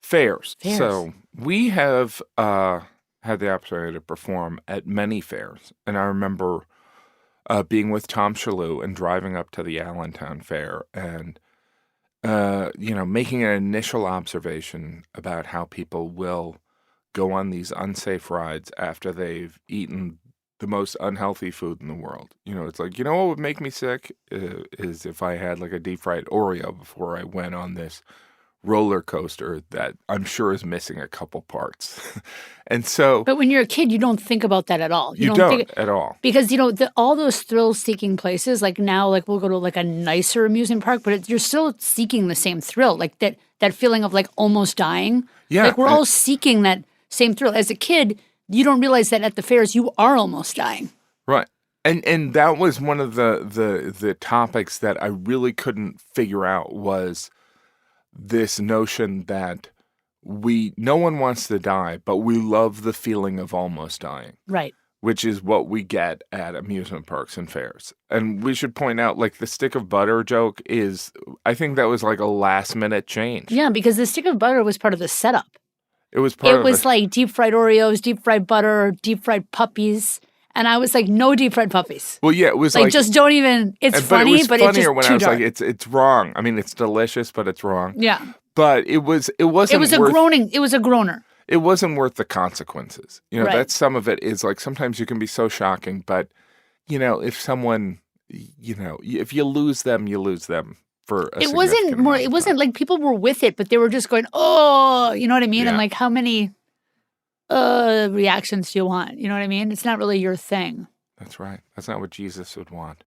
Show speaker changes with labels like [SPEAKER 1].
[SPEAKER 1] Fairs.
[SPEAKER 2] Fairs.
[SPEAKER 1] So we have had the opportunity to perform at many fairs. And I remember being with Tom Shalhoub and driving up to the Allentown Fair and, making an initial observation about how people will go on these unsafe rides after they've eaten the most unhealthy food in the world. It's like, what would make me sick is if I had like a deep fried Oreo before I went on this roller coaster that I'm sure is missing a couple parts. And so
[SPEAKER 2] But when you're a kid, you don't think about that at all.
[SPEAKER 1] you don't at all.
[SPEAKER 2] Because, all those thrill-seeking places, like now, like we'll go to like a nicer amusement park, but you're still seeking the same thrill, like that feeling of like almost dying.
[SPEAKER 1] Yeah.
[SPEAKER 2] Like we're all seeking that same thrill. As a kid, you don't realize that at the fairs you are almost dying.
[SPEAKER 1] Right. And that was one of the topics that I really couldn't figure out was this notion that no one wants to die, but we love the feeling of almost dying.
[SPEAKER 2] Right.
[SPEAKER 1] Which is what we get at amusement parks and fairs. And we should point out, like, the stick of butter joke I think that was like a last-minute change.
[SPEAKER 2] Yeah, because the stick of butter was part of the setup.
[SPEAKER 1] It was part of
[SPEAKER 2] It was like deep-fried Oreos, deep-fried butter, deep-fried puppies. And I was like, no deep-fried puppies.
[SPEAKER 1] Well, yeah, it was like
[SPEAKER 2] just don't even, it's funny, but it's just
[SPEAKER 1] when
[SPEAKER 2] too
[SPEAKER 1] I was
[SPEAKER 2] dark.
[SPEAKER 1] like, it's wrong. I mean, it's delicious, but it's wrong.
[SPEAKER 2] Yeah.
[SPEAKER 1] But it wasn't
[SPEAKER 2] It was a groaner.
[SPEAKER 1] It wasn't worth the consequences.
[SPEAKER 2] Right.
[SPEAKER 1] That's some of it is like sometimes you can be so shocking, but if someone, if you lose them, you lose them for a
[SPEAKER 2] It wasn't like people were with it, but they were just going, oh, you know what I mean?
[SPEAKER 1] Yeah.
[SPEAKER 2] And like, how many reactions do you want? You know what I mean? It's not really your thing.
[SPEAKER 1] That's right. That's not what Jesus would want.